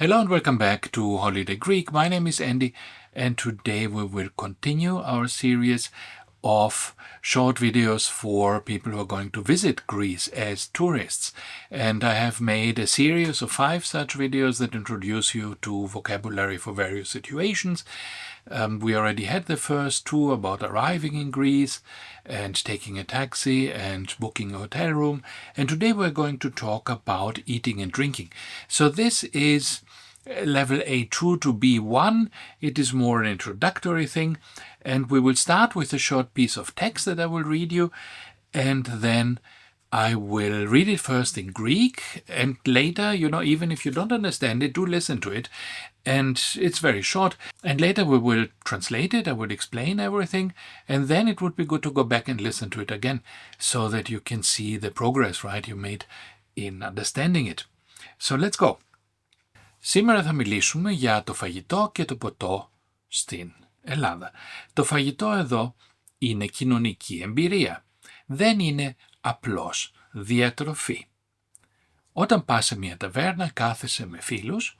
Hello and welcome back to Holiday Greek. My name is Andy, and today we will continue our series of short videos for people who are going to visit Greece as tourists. And I have made a series of 5 such videos that introduce you to vocabulary for various situations. We already had the first 2 about arriving in Greece and taking a taxi and booking a hotel room. And today we're going to talk about eating and drinking. So this is level A2 to B1. It is more an introductory thing. And we will start with a short piece of text that I will read you. And then I will read it first in Greek, and later, even if you don't understand it, do listen to it. And it's very short. And later we will translate it, I will explain everything, and then it would be good to go back and listen to it again so that you can see the progress, right, you made in understanding it. So let's go. Σήμερα θα μιλήσουμε για το φαγητό και το ποτό στην Ελλάδα. Το φαγητό εδώ είναι κοινωνική εμπειρία. Δεν είναι απλώς διατροφή. Όταν πας σε μια ταβέρνα, κάθεσαι με φίλους,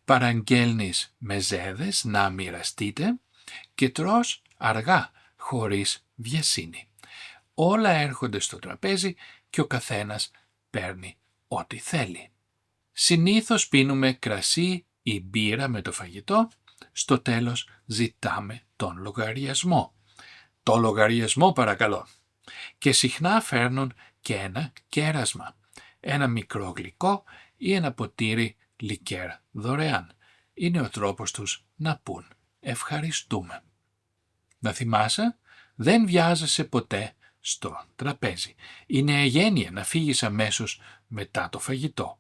παραγγέλνεις μεζέδες να μοιραστείτε και τρως αργά, χωρίς βιασύνη. Όλα έρχονται στο τραπέζι και ο καθένας παίρνει ό,τι θέλει. Συνήθως πίνουμε κρασί ή μπύρα με το φαγητό, στο τέλος ζητάμε τον λογαριασμό. Το λογαριασμό παρακαλώ. Και συχνά φέρνουν και ένα κέρασμα, ένα μικρό γλυκό ή ένα ποτήρι λικέρ δωρεάν. Είναι ο τρόπος τους να πούν ευχαριστούμε. Να θυμάσαι, δεν βιάζεσαι ποτέ στο τραπέζι. Είναι αγένεια να φύγεις αμέσως μετά το φαγητό.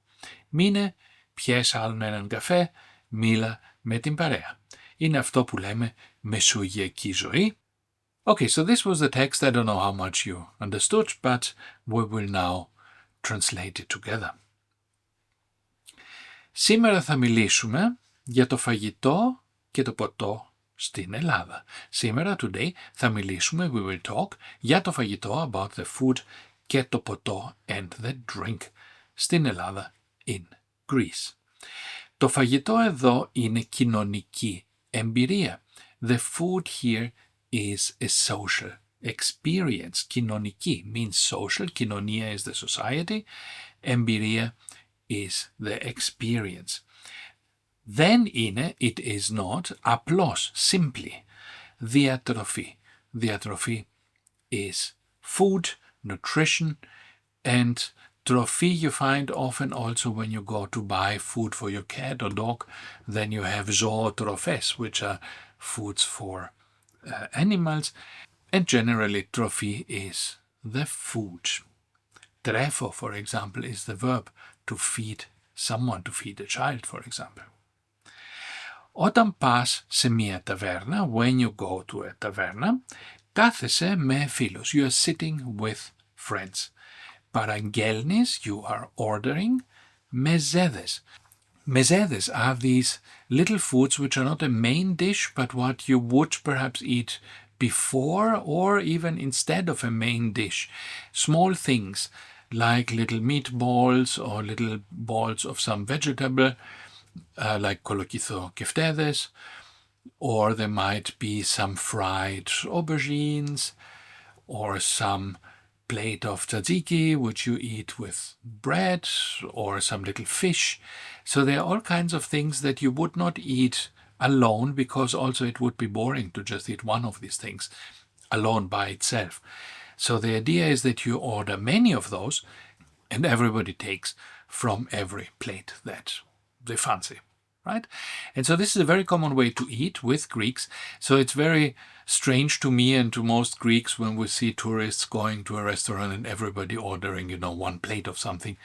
Μείνε, πιες άλλον έναν καφέ, μίλα με την παρέα. Είναι αυτό που λέμε μεσογειακή ζωή. Okay, so this was the text. I don't know how much you understood, but we will now translate it together. Σήμερα θα μιλήσουμε για το φαγητό και το ποτό στην Ελλάδα. Σήμερα, today, θα μιλήσουμε, we will talk, για το φαγητό, about the food, και το ποτό, and the drink, στην Ελλάδα, in Greece. Το φαγητό εδώ είναι κοινωνική εμπειρία. The food here is a social experience. Κοινωνική means social. Κοινωνία is the society. Εμπειρία is the experience. Δεν είναι, it is not, απλώς, simply. Διατροφή. Διατροφή is food, nutrition, and τροφή you find often also when you go to buy food for your cat or dog. Then you have zootrophes, which are foods for animals, and generally trophy is the food. Τρέφω, for example, is the verb to feed someone, to feed a child, for example. Όταν πας σε μια ταβέρνα, when you go to a taverna, κάθεσαι με φίλους. You are sitting with friends. Παραγγέλνεις, you are ordering, μεζέδες. Mezzedes are these little foods which are not a main dish, but what you would perhaps eat before or even instead of a main dish. Small things like little meatballs or little balls of some vegetable, like kolokitho keftedes, or there might be some fried aubergines or some plate of tzatziki, which you eat with bread, or some little fish. So there are all kinds of things that you would not eat alone, because also it would be boring to just eat one of these things alone by itself. So the idea is that you order many of those, and everybody takes from every plate that they fancy. Right? And so this is a very common way to eat with Greeks. So it's very strange to me and to most Greeks when we see tourists going to a restaurant and everybody ordering, one plate of something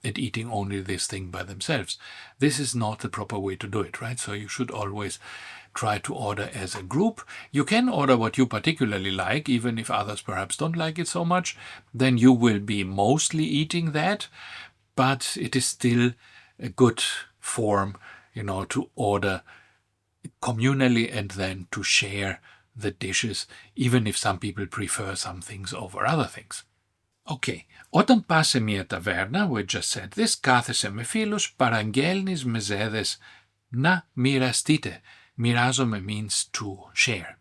and eating only this thing by themselves. This is not the proper way to do it, right? So you should always try to order as a group. You can order what you particularly like, even if others perhaps don't like it so much. Then you will be mostly eating that, but it is still a good form to order communally and then to share the dishes, even if some people prefer some things over other things. Okay. Όταν πας σε μια ταβέρνα, we just said this, κάθεσαι με φίλους, παραγγέλνεις μεζέδες να μοιραστείτε. Μοιράζομαι means to share.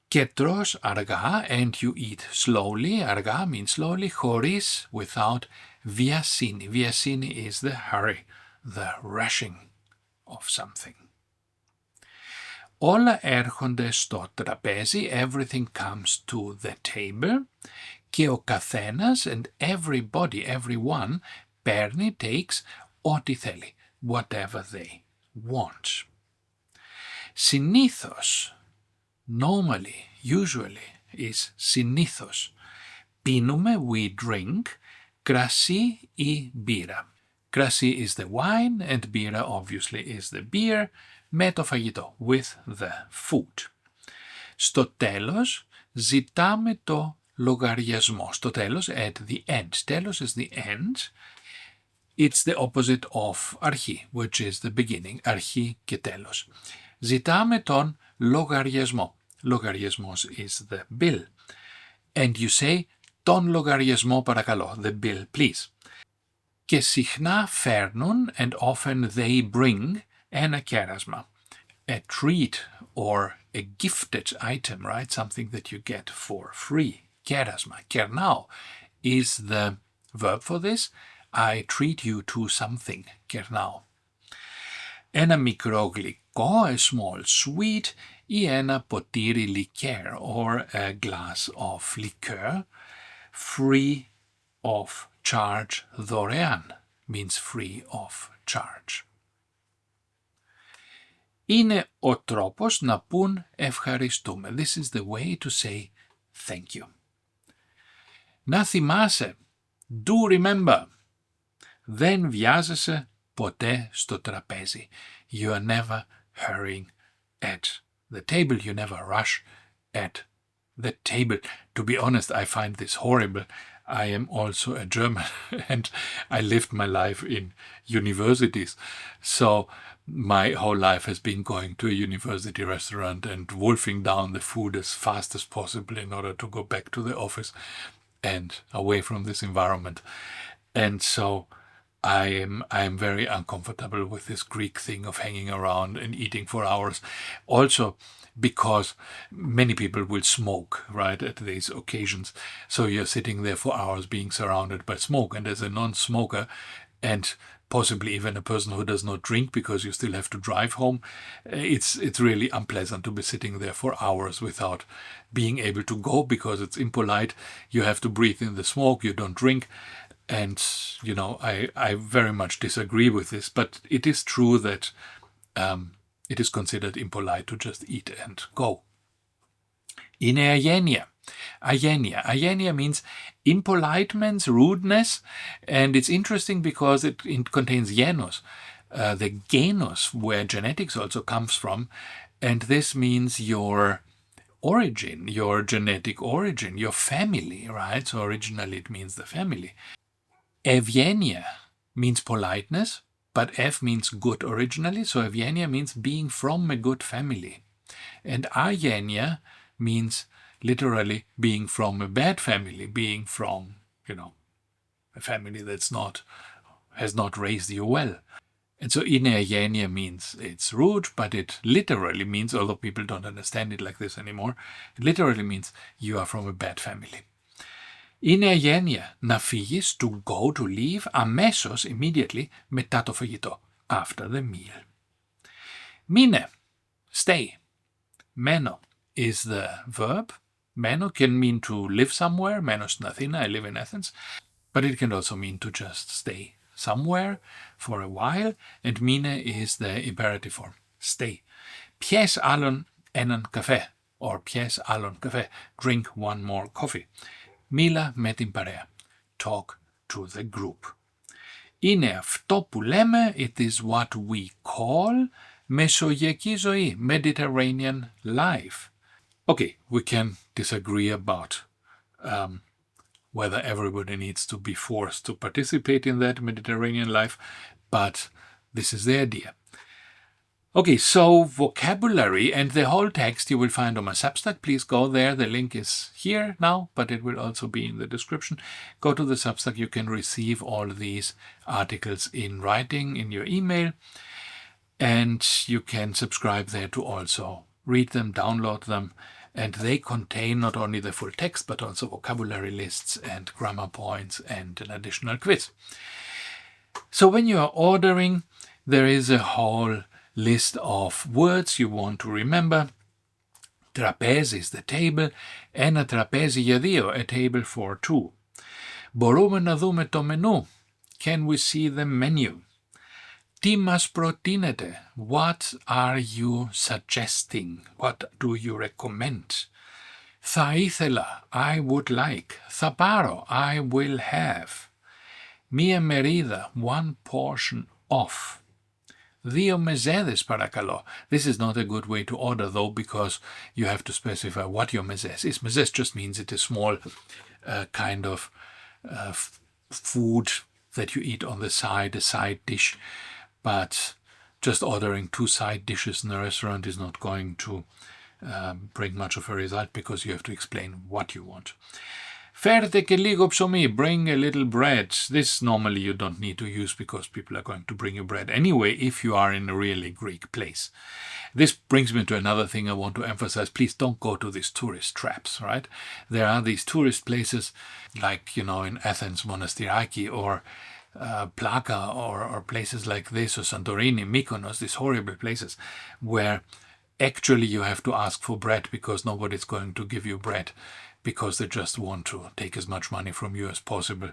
Και τρως αργά, and you eat slowly, αργά means slowly, χωρίς, without, βιασύνη. Βιασύνη is the hurry, the rushing of something. Όλα έρχονται στο τραπέζι, everything comes to the table, και ο καθένας, and everybody, everyone, παίρνει, takes, ό,τι θέλει, whatever they want. Συνήθως, normally, usually, is συνήθως. Πίνουμε, we drink, κρασί ή μπύρα. Κρασί is the wine and μπύρα obviously is the beer, με το φαγητό, with the food. Στο τέλος, ζητάμε το λογαριασμό. Στο τέλος, at the end. Τέλος is the end. It's the opposite of αρχή, which is the beginning. Αρχή και τέλος. Ζητάμε τον λογαριασμό. Λογαριασμός is the bill. And you say, τον λογαριασμό παρακαλώ, the bill please. Και συχνά φέρνουν, and often they bring, ένα κέρασμα. A treat or a gifted item, right? Something that you get for free. Κέρασμα. Κερνάω is the verb for this. I treat you to something. Κερνάω. Ένα μικρό γλυκό, a small sweet, ή ένα ποτήρι liqueur or a glass of liqueur, free of charge, δωρεάν, means free of charge. Είναι ο τρόπος να πουν ευχαριστούμε. This is the way to say thank you. Να θυμάσαι, do remember. Δεν βιάζεσαι ποτέ στο τραπέζι. You are never hurrying at the table. You never rush at the table. To be honest, I find this horrible. I am also a German and I lived my life in universities. So my whole life has been going to a university restaurant and wolfing down the food as fast as possible in order to go back to the office and away from this environment. And so I am very uncomfortable with this Greek thing of hanging around and eating for hours. Also, because many people will smoke, right, at these occasions. So you're sitting there for hours being surrounded by smoke. And as a non-smoker, and possibly even a person who does not drink because you still have to drive home, it's really unpleasant to be sitting there for hours without being able to go because it's impolite. You have to breathe in the smoke, you don't drink. And, you know, I very much disagree with this, but it is true that it is considered impolite to just eat and go. Είναι αγένεια. Αγένεια. Αγένεια means impoliteness, rudeness, and it's interesting because it contains genus, the genus where genetics also comes from, and this means your origin, your genetic origin, your family, right? So originally it means the family. Eugenia means politeness, but F means good originally, so Eugenia means being from a good family. And Agenia means literally being from a bad family, being from, you know, a family that's has not raised you well. And so Eugenia means it's rude, but it literally means, although people don't understand it like this anymore, it literally means you are from a bad family. Είναι αγένεια να φύγεις, to go, to leave, αμέσως, immediately, μετά το φαγητό, after the meal. Μείνε, stay. Μένω is the verb. Μένω can mean to live somewhere. Μένω στην Αθήνα, I live in Athens. But it can also mean to just stay somewhere for a while. And μείνε is the imperative form, stay. Πιες άλλον έναν καφέ, or πιες άλλον καφέ, drink one more coffee. Μίλα με την παρέα. Talk to the group. Είναι αυτό που λέμε, it is what we call, μεσογειακή ζωή, Mediterranean life. Okay, we can disagree about whether everybody needs to be forced to participate in that Mediterranean life, but this is the idea. Okay, so vocabulary and the whole text you will find on my Substack. Please go there. The link is here now, but it will also be in the description. Go to the Substack. You can receive all these articles in writing in your email, and you can subscribe there to also read them, download them, and they contain not only the full text, but also vocabulary lists and grammar points and an additional quiz. So when you are ordering, there is a whole list of words you want to remember. Trapeze is the table, ένα τραπέζι για δύο, a table for two. Μπορούμε να δούμε το μενού. Can we see the menu? Τι μας προτείνετε? What are you suggesting? What do you recommend? Θα ήθελα, I would like. Θα πάρω, I will have. Μία μερίδα, one portion of. Δύο μεζέδες παρακαλώ. This is not a good way to order though, because you have to specify what your mezes is. Mezes just means it is small kind of food that you eat on the side, a side dish. But just ordering 2 side dishes in a restaurant is not going to bring much of a result, because you have to explain what you want. Φέρτε και λίγο ψωμί, bring a little bread. This normally you don't need to use, because people are going to bring you bread anyway if you are in a really Greek place. This brings me to another thing I want to emphasize. Please don't go to these tourist traps, right? There are these tourist places like, in Athens, Monastiraki, or Plaka, or places like this, or Santorini, Mykonos, these horrible places where actually you have to ask for bread, because nobody's going to give you bread, because they just want to take as much money from you as possible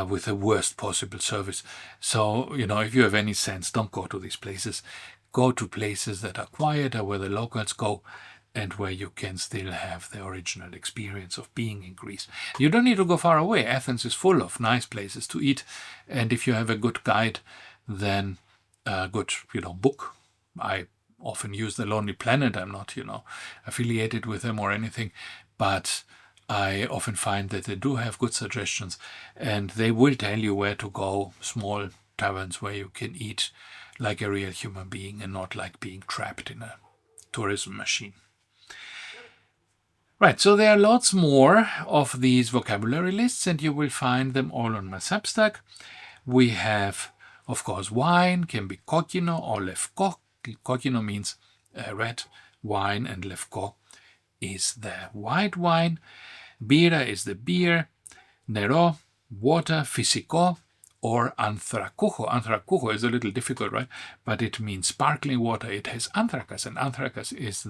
with the worst possible service. So, if you have any sense, don't go to these places. Go to places that are quieter, where the locals go, and where you can still have the original experience of being in Greece. You don't need to go far away. Athens is full of nice places to eat, and if you have a good guide, then a good, book. I often use The Lonely Planet. I'm not, affiliated with them or anything, but I often find that they do have good suggestions, and they will tell you where to go, small taverns where you can eat like a real human being and not like being trapped in a tourism machine. Right, so there are lots more of these vocabulary lists, and you will find them all on my Substack. We have, of course, wine, can be kokino or lefko. Kokino means red wine, and lefko is the white wine. Bira is the beer. Nero, water. Physiko, or anthrakucho. Anthrakucho is a little difficult, right? But it means sparkling water. It has anthracas, and anthracas is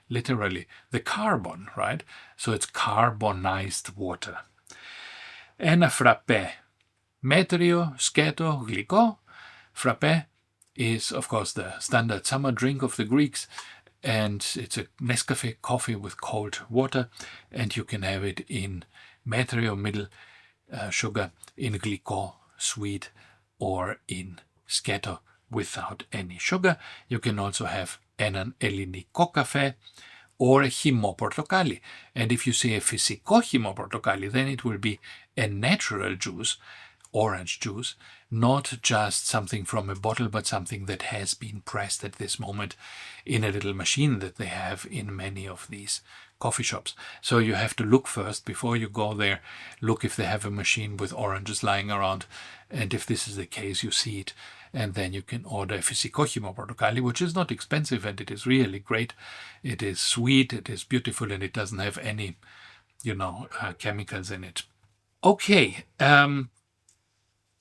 literally the carbon, right? So it's carbonized water. Ένα frappé. Μέτριο, σκέτο, γλυκό. Frappé is, of course, the standard summer drink of the Greeks, and it's a Nescafe coffee with cold water, and you can have it in metrio, middle sugar, in glyco, sweet, or in scatter without any sugar. You can also have έναν ελληνικό καφέ or a χυμό πορτοκάλι. And if you say a φυσικό χυμό πορτοκάλι, then it will be a natural juice, orange juice, not just something from a bottle, but something that has been pressed at this moment in a little machine that they have in many of these coffee shops. So you have to look first before you go there. Look if they have a machine with oranges lying around, and if this is the case, you see it, and then you can order a φυσικό χυμό πορτοκάλι, which is not expensive, and it is really great. It is sweet, it is beautiful, and it doesn't have any, chemicals in it. Okay,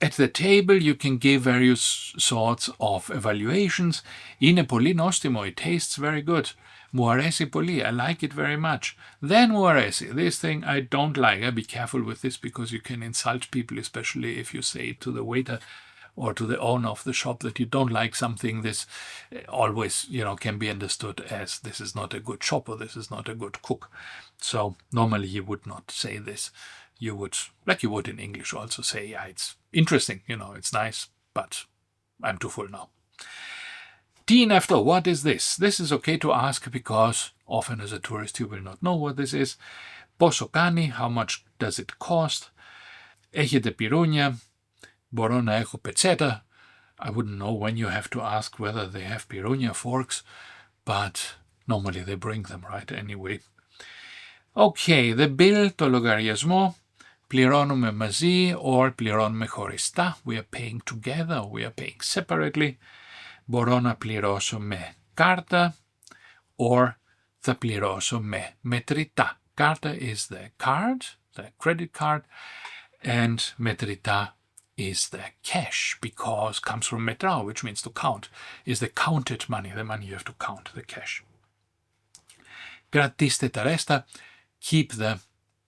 at the table you can give various sorts of evaluations. Είναι πολύ νόστιμο, it tastes very good. Μου αρέσει πολύ, I like it very much. Then μου αρέσει, this thing I don't like. Be careful with this, because you can insult people, especially if you say to the waiter or to the owner of the shop that you don't like something. This always, can be understood as this is not a good shop, or this is not a good cook. So normally you would not say this. You would, like you would in English, also say, yeah, it's interesting, it's nice, but I'm too full now. Τι είναι αυτό? What is this? This is okay to ask, because often as a tourist you will not know what this is. Πόσο κάνει? How much does it cost? Έχετε πυρούνια? Μπορώ να έχω πετσέτα? I wouldn't know when you have to ask whether they have pirounia forks, but normally they bring them, right? Anyway. Okay, the bill, το λογαριασμό, πληρώνουμε μαζί or πληρώνουμε χωριστά. We are paying together, we are paying separately. Μπορώ να πληρώσω με κάρτα or θα πληρώσω με μετρητά. Κάρτα is the card, the credit card, and μετρητά is the cash, because comes from μετράω, which means to count, is the counted money, the money you have to count, the cash. Κρατήστε τα ρέστα, keep the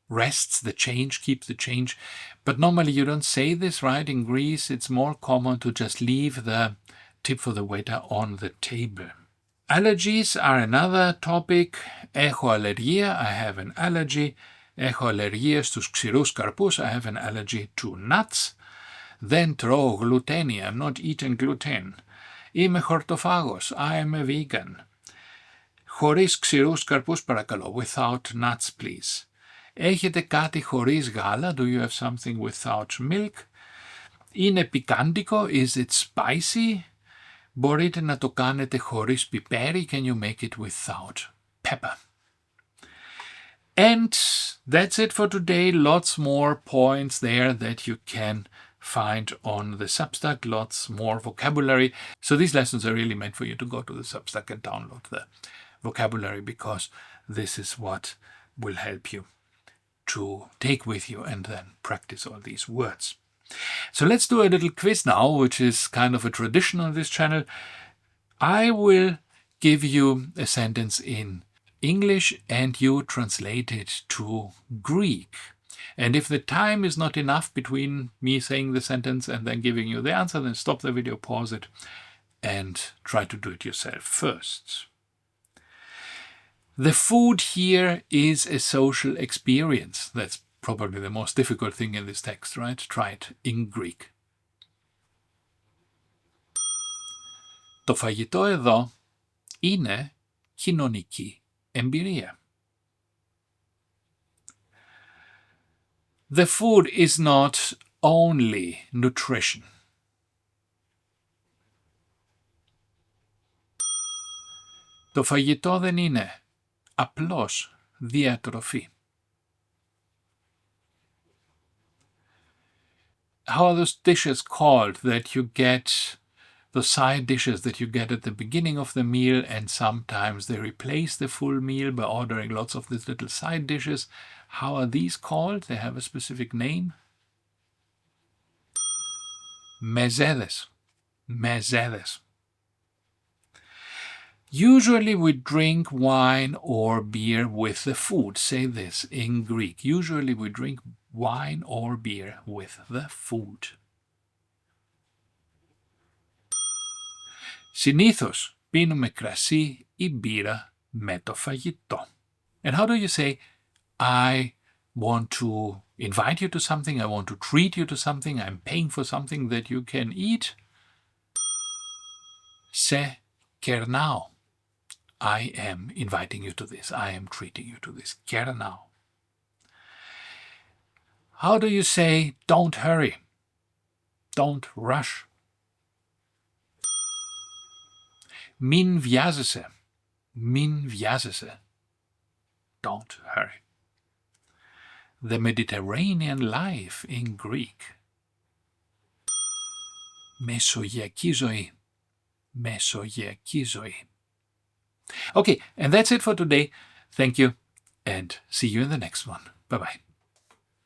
rests, the change, keep the change. But normally you don't say this, right? In Greece, it's more common to just leave the tip for the waiter on the table. Allergies are another topic. Έχω αλλεργία, I have an allergy. Έχω αλλεργία στους ξηρούς καρπούς, I have an allergy to nuts. Δεν τρώω γλουτένι, I'm not eating gluten. Είμαι χορτοφάγος, I am a vegan. Χωρίς ξηρούς καρπούς παρακαλώ, without nuts please. Έχετε κάτι χωρίς γάλα, do you have something without milk? Είναι πικάντικο, is it spicy? Μπορείτε να το κάνετε χωρίς πιπέρι, can you make it without pepper? And that's it for today. Lots more points there that you can find on the Substack, lots more vocabulary. So these lessons are really meant for you to go to the Substack and download the vocabulary, because this is what will help you to take with you and then practice all these words. So let's do a little quiz now, which is kind of a tradition on this channel. I will give you a sentence in English and you translate it to Greek. And if the time is not enough between me saying the sentence and then giving you the answer, then stop the video, pause it, and try to do it yourself first. The food here is a social experience. That's probably the most difficult thing in this text, right? Try it in Greek. Το φαγητό εδώ είναι κοινωνική εμπειρία. The food is not only nutrition. Το φαγητό δεν είναι απλώς διατροφή. How are those dishes called that you get, the side dishes that you get at the beginning of the meal, and sometimes they replace the full meal by ordering lots of these little side dishes? How are these called? They have a specific name. Mezedes. Mezedes. Usually we drink wine or beer with the food. Say this in Greek. Usually we drink wine or beer with the food. Συνήθως πίνουμε κρασί ή μπύρα με το φαγητό. And how do you say, I want to invite you to something, I want to treat you to something, I'm paying for something that you can eat? Σε κερνάω. I am inviting you to this, I am treating you to this. Κερνάω. How do you say, don't hurry, don't rush? Μην βιάζεσαι. Μην βιάζεσαι. Don't hurry. The Mediterranean life in Greek. Μεσογειακή ζωή. Μεσογειακή ζωή. Okay, and that's it for today. Thank you and see you in the next one. Bye-bye.